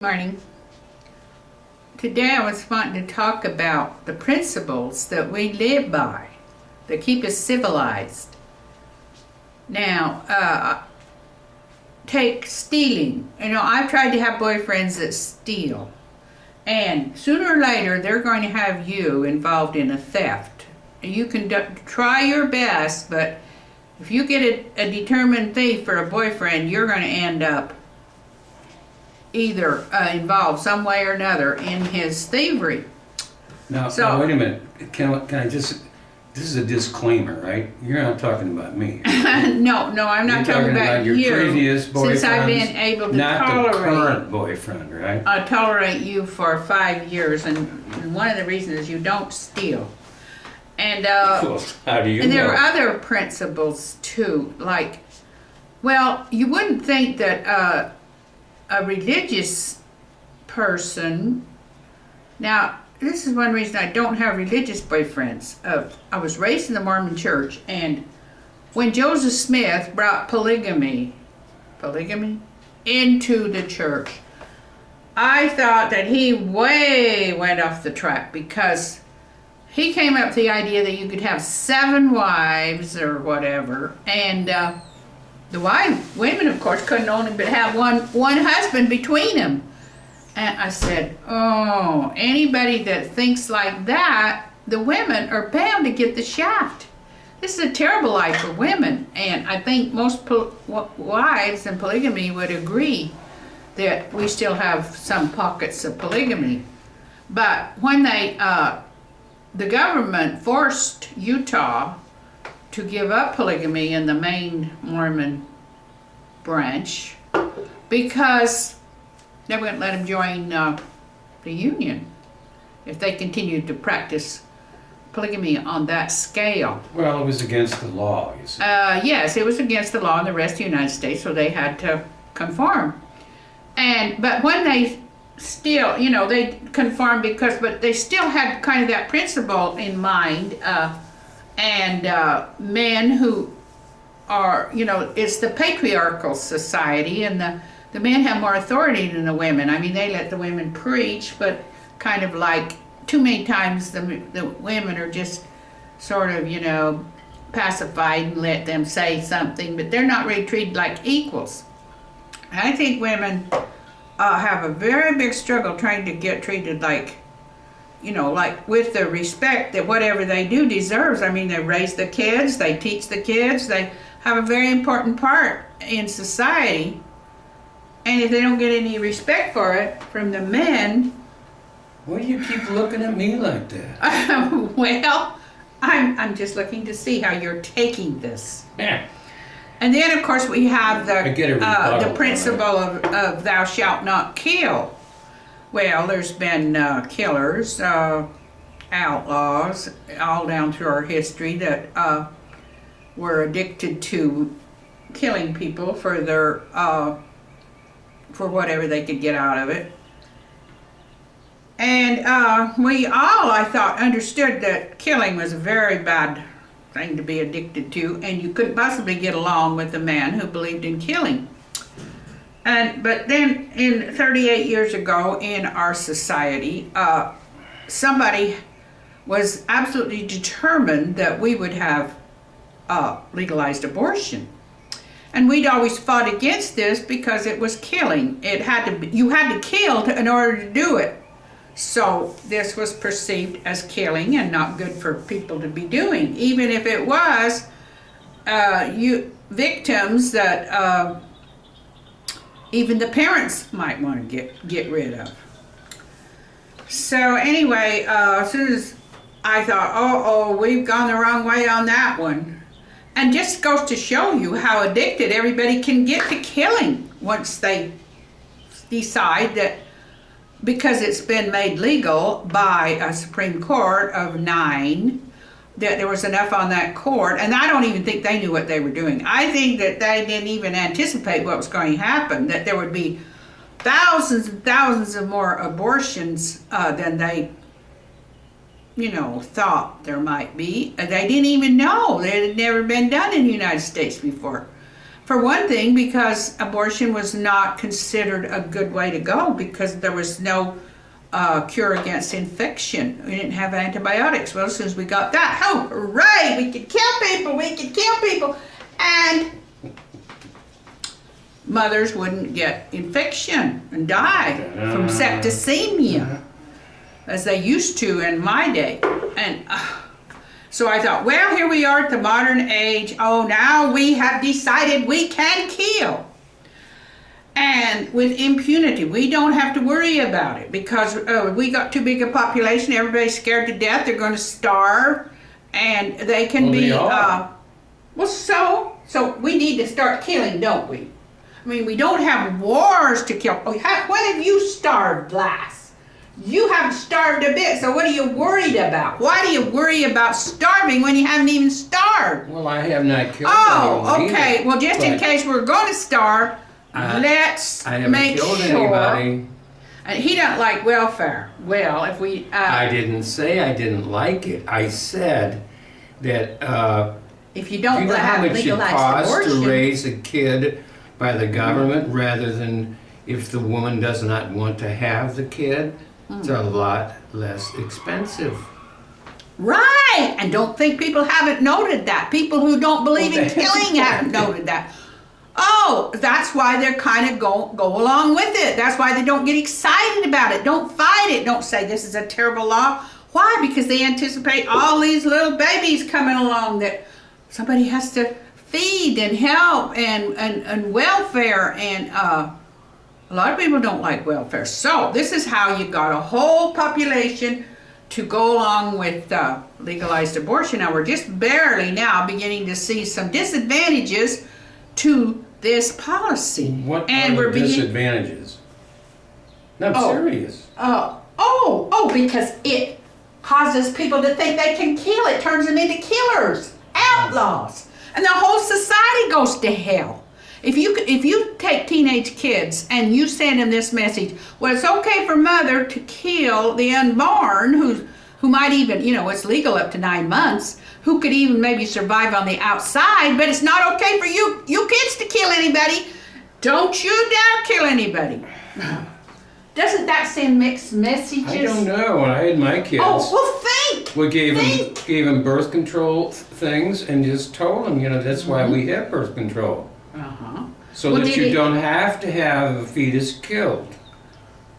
Morning. Today I was wanting to talk about the principles that we live by that keep us civilized. Now, take stealing. I've tried to have boyfriends that steal, and sooner or later they're going to have you involved in a theft. You can try your best, but if you get a determined thief for a boyfriend, you're going to end up either involved some way or another in his thievery. Now wait a minute. Can I just? This is a disclaimer, right? You're not talking about me. No, I'm not talking about your you. previous boyfriend. Since I've been able to not the current boyfriend, right? Tolerate you for 5 years, and one of the reasons is you don't steal. And Well, how do you and know? there are other principles too, like, well, you wouldn't think that a religious person. Now, this is one reason I don't have religious boyfriends. I was raised in the Mormon church, and when Joseph Smith brought polygamy into the church, I thought that he way went off the track, because he came up with the idea that you could have 7 wives or whatever, and the women, of course, couldn't only but have one husband between them. And I said, oh, anybody that thinks like that, the women are bound to get the shaft. This is a terrible life for women. And I think most wives in polygamy would agree that we still have some pockets of polygamy. But when the government forced Utah to give up polygamy in the main Mormon branch, because they wouldn't let them join the union if they continued to practice polygamy on that scale. Well, it was against the law, you see. Yes, it was against the law in the rest of the United States, so they had to conform. But when they still, they conformed but they still had kind of that principle in mind. Men who are, it's the patriarchal society, and the men have more authority than the women. I mean, they let the women preach, but kind of like too many times the women are just sort of, pacified and let them say something, but they're not really treated like equals. And I think women have a very big struggle trying to get treated like, like with the respect that whatever they do deserves. I mean, they raise the kids, they teach the kids, they have a very important part in society. And if they don't get any respect for it from the men... Why do you keep looking at me like that? Well, I'm just looking to see how you're taking this. Yeah. And then, of course, we have the principle of thou shalt not kill. Well, there's been killers, outlaws, all down through our history that were addicted to killing people for their for whatever they could get out of it. And we all, I thought, understood that killing was a very bad thing to be addicted to, and you couldn't possibly get along with a man who believed in killing. But then, 38 years ago in our society, somebody was absolutely determined that we would have legalized abortion. And we'd always fought against this because it was killing. You had to kill in order to do it. So this was perceived as killing and not good for people to be doing, even if it was victims that even the parents might want to get rid of. So anyway, as soon as I thought, we've gone the wrong way on that one. And just goes to show you how addicted everybody can get to killing once they decide that, because it's been made legal by a Supreme Court of 9, that there was enough on that court. And I don't even think they knew what they were doing. I think that they didn't even anticipate what was going to happen, that there would be thousands and thousands of more abortions than they thought there might be. They didn't even know. It had never been done in the United States before. For one thing, because abortion was not considered a good way to go because there was no cure against infection. We didn't have antibiotics. Well, as soon as we got that, oh, hooray, we could kill people. And mothers wouldn't get infection and die from septicemia as they used to in my day. And so I thought, well, here we are at the modern age. Oh, now we have decided we can kill. And with impunity, we don't have to worry about it because we got too big a population. Everybody's scared to death. They're going to starve, and they can be. So we need to start killing, don't we? I mean, we don't have wars to kill. When have you starved last? You haven't starved a bit. So what are you worried about? Why do you worry about starving when you haven't even starved? Well, I have not killed anyone okay. Either, well, just in case we're going to starve. Let's make sure. Anybody. And he doesn't like welfare. Well, if we... I didn't say I didn't like it. I said that... if you don't know how much it costs abortion, to raise a kid by the government rather than if the woman does not want to have the kid? It's a lot less expensive. Right! And don't think people haven't noted that. People who don't believe in killing haven't noted that. Oh, that's why they're kind of go along with it. That's why they don't get excited about it. Don't fight it. Don't say this is a terrible law. Why? Because they anticipate all these little babies coming along that somebody has to feed and help and welfare. And a lot of people don't like welfare. So this is how you got a whole population to go along with legalized abortion. Now we're just barely now beginning to see some disadvantages to this policy. What are the disadvantages? No, I'm serious. Because it causes people to think they can kill. It turns them into killers, outlaws, and the whole society goes to hell. If you take teenage kids and you send them this message, well, it's okay for mother to kill the unborn who might even, it's legal up to 9 months, who could even maybe survive on the outside, but it's not okay for you kids to kill anybody. Don't you dare kill anybody. Doesn't that send mixed messages? I don't know. When I had my kids, we gave them birth control things and just told them, that's why we have birth control. So that you don't have to have a fetus killed.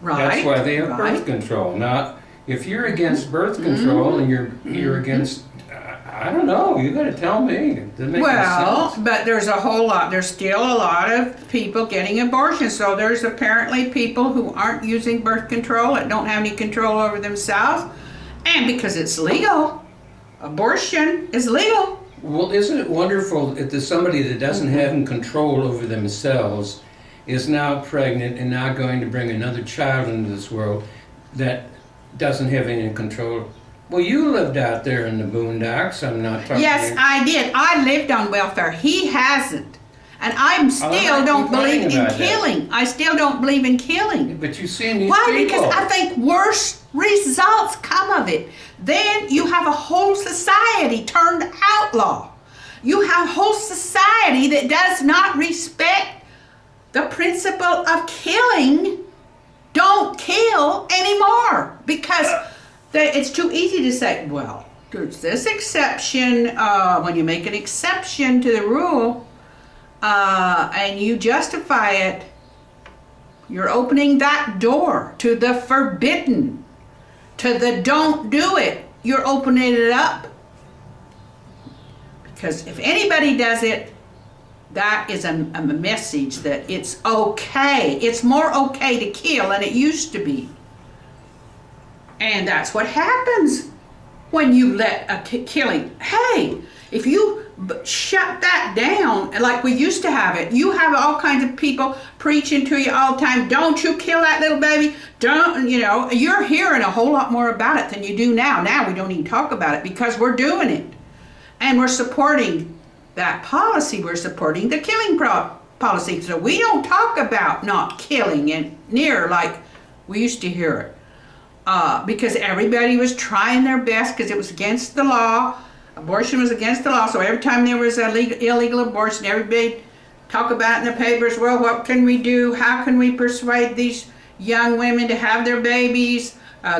Right. That's why they have birth control. Now, if you're against birth control and you're against, I don't know. You got to tell me. Well, but there's still a lot of people getting abortions. So there's apparently people who aren't using birth control and don't have any control over themselves, and because it's legal, abortion is legal. Well, isn't it wonderful that there's somebody that doesn't have control over themselves is now pregnant and now going to bring another child into this world that doesn't have any control? Well, you lived out there in the boondocks. I'm not talking. Yes, I did. I lived on welfare. He hasn't. And I still don't believe in killing. I still don't believe in killing. But you see these Why? people. Because I think worse results come of it. Then you have a whole society turned outlaw. You have a whole society that does not respect the principle of killing. Don't kill anymore, because it's too easy to say, well, there's this exception. When you make an exception to the rule and you justify it, you're opening that door to the forbidden, to the don't do it. You're opening it up. Because if anybody does it, that is a message that it's okay. It's more okay to kill than it used to be. And that's what happens when you let a killing. Hey, if you shut that down like we used to have it, you have all kinds of people preaching to you all the time, don't you kill that little baby. Don't, you're hearing a whole lot more about it than you do now. Now we don't even talk about it because we're doing it. And we're supporting that policy. We're supporting the killing policy. So we don't talk about not killing and near like we used to hear it. Because everybody was trying their best because it was against the law. Abortion was against the law. So every time there was an illegal abortion, everybody talk about in the papers, well, what can we do? How can we persuade these young women to have their babies,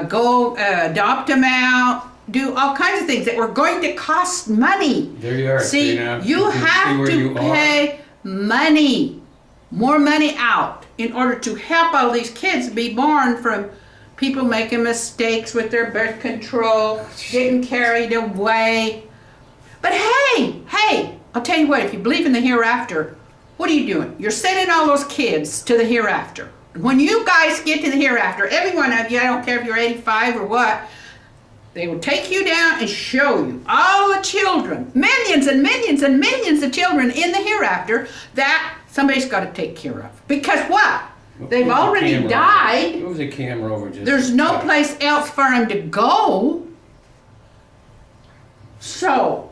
go adopt them out, do all kinds of things that were going to cost money. There you are. See, now, you have to pay money, more money out in order to help all these kids be born from people making mistakes with their birth control, getting carried away. But hey, I'll tell you what, if you believe in the hereafter, what are you doing? You're sending all those kids to the hereafter. When you guys get to the hereafter, every one of you, I don't care if you're 85 or what, they will take you down and show you all the children, millions and millions and millions of children in the hereafter that somebody's got to take care of. Because what? They've already died. Move the camera over just. There's no place else for them to go. So.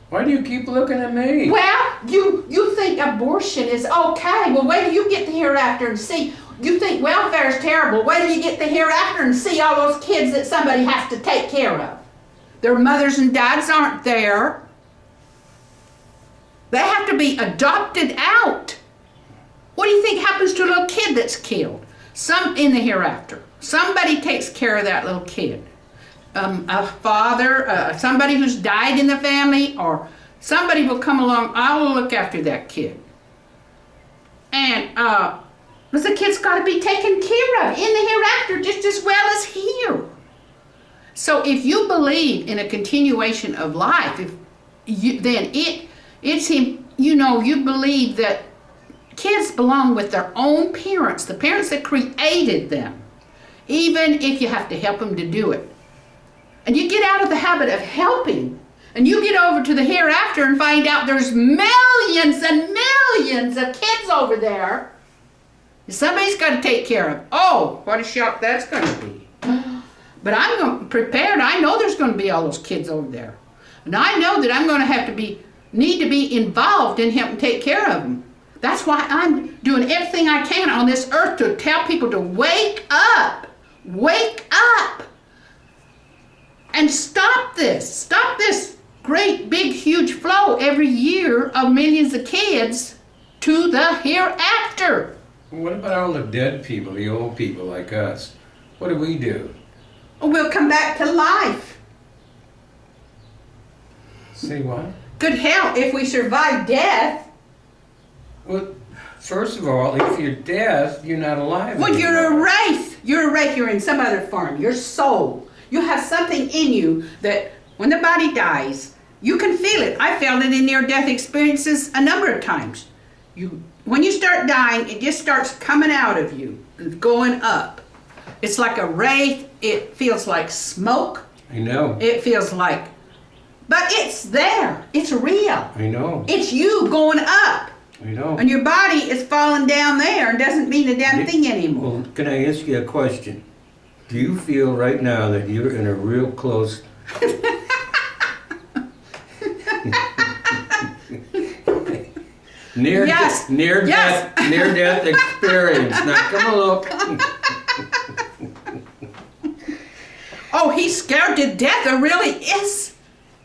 Why do you keep looking at me? Well, you think abortion is okay. Well, wait till you get the hereafter and see. You think welfare is terrible. Wait till you get the hereafter and see all those kids that somebody has to take care of. Their mothers and dads aren't there. They have to be adopted out. What do you think happens to a little kid that's killed? Some in the hereafter. Somebody takes care of that little kid. A father, somebody who's died in the family, or somebody will come along, I will look after that kid. And the kid's got to be taken care of in the hereafter just as well as here. So if you believe in a continuation of life, then it's him. You believe that kids belong with their own parents, the parents that created them, even if you have to help them to do it. And you get out of the habit of helping, and you get over to the hereafter and find out there's millions and millions of kids over there somebody's got to take care of. Oh, what a shock that's going to be. But I'm prepared. I know there's going to be all those kids over there. And I know that I'm going to need to be involved in helping take care of them. That's why I'm doing everything I can on this earth to tell people to wake up. Wake up. And stop this great, big, huge flow every year of millions of kids to the hereafter. What about all the dead people, the old people like us? What do we do? We'll come back to life. Say what? Good hell, if we survive death. Well, first of all, if you're dead, you're not alive Well, anymore. you're a wraith. You're a wraith. You're in some other form. Your soul. You have something in you that when the body dies, you can feel it. I felt it in near-death experiences a number of times. When you start dying, it just starts coming out of you and going up. It's like a wraith. It feels like smoke. I know. It feels like, but it's there. It's real. I know. It's you going up. I know. And your body is falling down there and doesn't mean a damn thing anymore. Well, can I ask you a question? Do you feel right now that you're in a real close... Yes. Near-death experience. Now, come a look. Oh, he's scared to death. There really is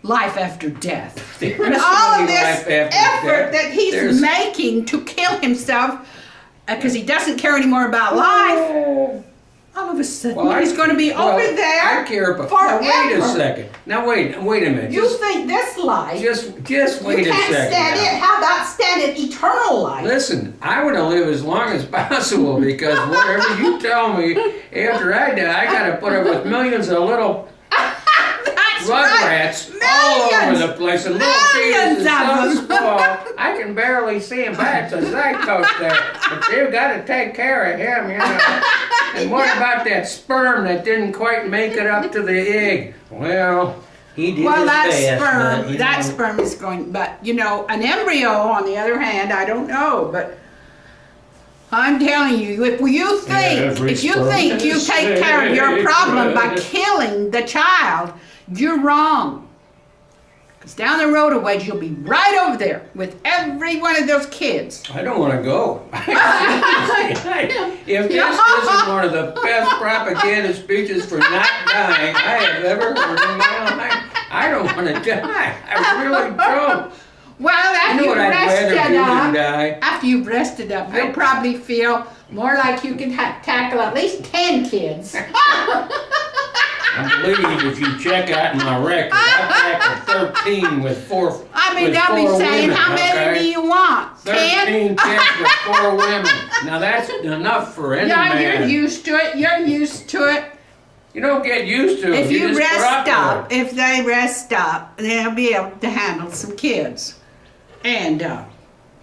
life after death. There's And all really of this life after effort death. that he's There's- making to kill himself because he doesn't care anymore about life. All of a sudden, he's going to be over there I care about. forever. Now wait a second. Now wait a minute. You think this life? Just wait you a can't second. stand now. it. How about standing eternal life? Listen, I want to live as long as possible because whatever you tell me after I die, I got to put up with millions of little That's rugrats right. all over Millions. the place, and little Millions pieces so of them. small I can barely see him back to Zycoast there. But you've got to take care of him, you know. And what about that sperm that didn't quite make it up to the egg? Well, He did Well, his that best, sperm, but, you that know, sperm is going, but an embryo on the other hand, I don't know, but I'm telling you, if you think you take care of your problem by killing the child, you're wrong. Because down the road a ways, you'll be right over there with every one of those kids. I don't want to go. If this isn't one of the best propaganda speeches for not dying I have ever heard in my life, I don't want to die. I really don't. Well, after You know you've what I'd rather rested do than up, die? after you've rested up, you'll probably feel more like you can tackle at least 10 kids. I believe if you check out my record, I tackled 13 with four. I mean, with they'll be four saying, women, how many okay? do you want? 13 10? kids with 4 women. Now that's enough for any Yeah, man. you're used to it. You're used to it. You don't get used to it. If you just rest put up up, with it. if they rest up, they'll be able to handle some kids. And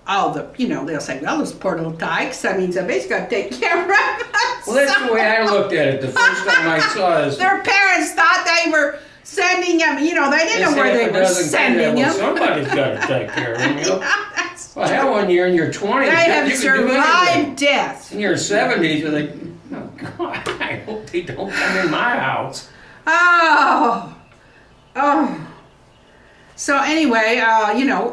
all the, they'll say, well, those poor little tykes, I mean, somebody's got to take care of us. Well, that's the way I looked at it the first time I saw this. Their parents thought they were sending them, they didn't know where they were sending well, them. somebody's got to take care of them. That's Well, hell, when you're in your 20s, They have you can do survived anything. death. In your 70s, you're like, oh, God, I hope they don't come in my house. Oh. So anyway,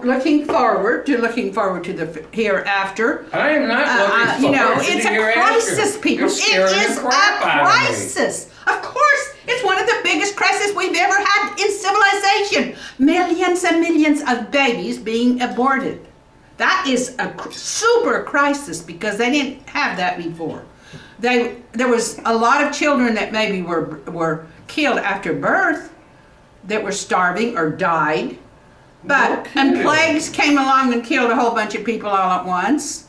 looking forward to the hereafter. I am not looking forward to It's the a hereafter. crisis, people. You're It scaring is the a crap out of me. crisis. Of course, it's one of the biggest crises we've ever had in civilization. Millions and millions of babies being aborted. That is a super crisis because they didn't have that before. There was a lot of children that maybe were killed after birth that were starving or died. And plagues came along and killed a whole bunch of people all at once.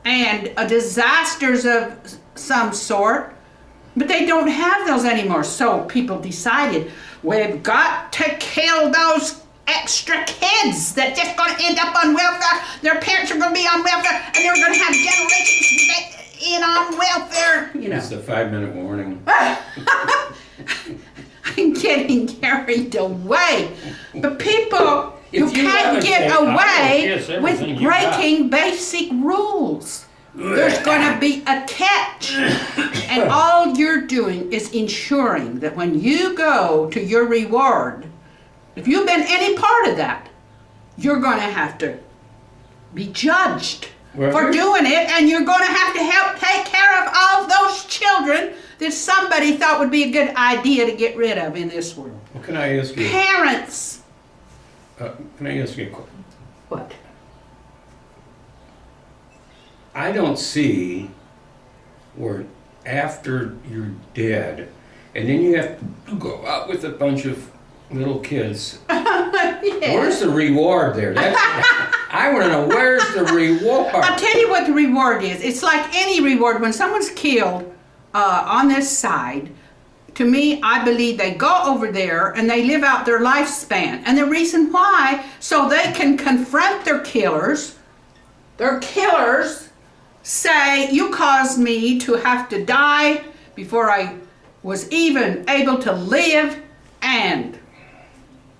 And disasters of some sort. But they don't have those anymore. So people decided, we've got to kill those extra kids that just going to end up on welfare. Their parents are going to be on welfare. And they're going to have generations in on welfare. It's a 5-minute warning. I'm getting carried away. But people, you If you can't haven't get taken- away yes, with everything you got. breaking basic rules. There's going to be a catch. And all you're doing is ensuring that when you go to your reward, if you've been any part of that, you're going to have to be judged Well, for here's- doing it, and you're going to have to help take care of all those children that somebody thought would be a good idea to get rid of in this world. Well, can I ask you? Parents. Can I ask you a question? What? I don't see where after you're dead, and then you have to go out with a bunch of little kids. Yeah. Where's the reward there? I want to know, where's the reward? I'll tell you what the reward is. It's like any reward. When someone's killed on this side, to me, I believe they go over there and they live out their lifespan. And the reason why, so they can confront their killers. Their killers say, you caused me to have to die before I was even able to live, and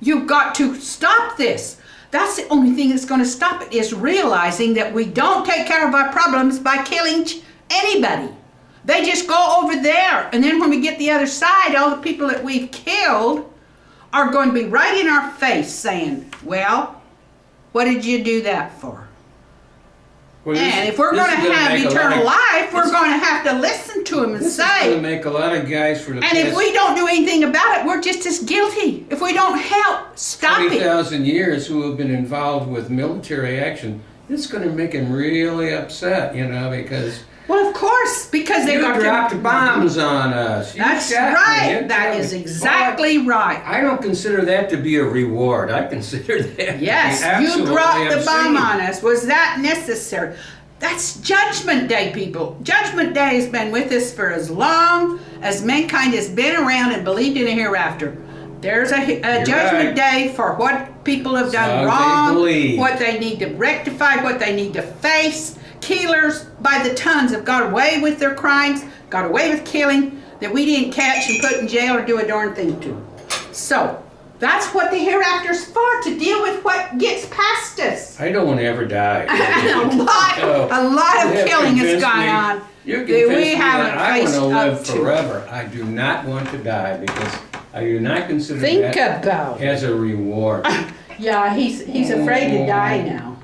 you've got to stop this. That's the only thing that's going to stop it, is realizing that we don't take care of our problems by killing anybody. They just go over there, and then when we get the other side, all the people that we've killed are going to be right in our face saying, well, what did you do that for? Well, And if we're going to have eternal life, we're going to have to listen to them and This is going to say, make a lot of guys for the and if past we don't do anything about it, we're just as guilty. If we don't help, stop it. 20,000 years who have been involved with military action, it's going to make them really upset, because Well, of course, because they you got dropped bombs on us. You That's shot me. right. You That killed is me. exactly right. I don't consider that to be a reward. I consider that Yes, to be you absolutely dropped the bomb obscene. on us. Was that necessary? That's Judgment Day, people. Judgment Day has been with us for as long as mankind has been around and believed in a hereafter. There's a Judgment Day for what people have done long as they wrong, believe. what they need to rectify, what they need to face. Killers by the tons have got away with their crimes, got away with killing, that we didn't catch and put in jail or do a darn thing to. So, that's what the hereafter's for, to deal with what gets past us. I don't want to ever die. And a lot You of have killing has convinced gone me- on You that convinced we me haven't that I want faced to up live to. forever. I do not want to die because I do not consider Think that about it. as a reward. Yeah, he's afraid to die now.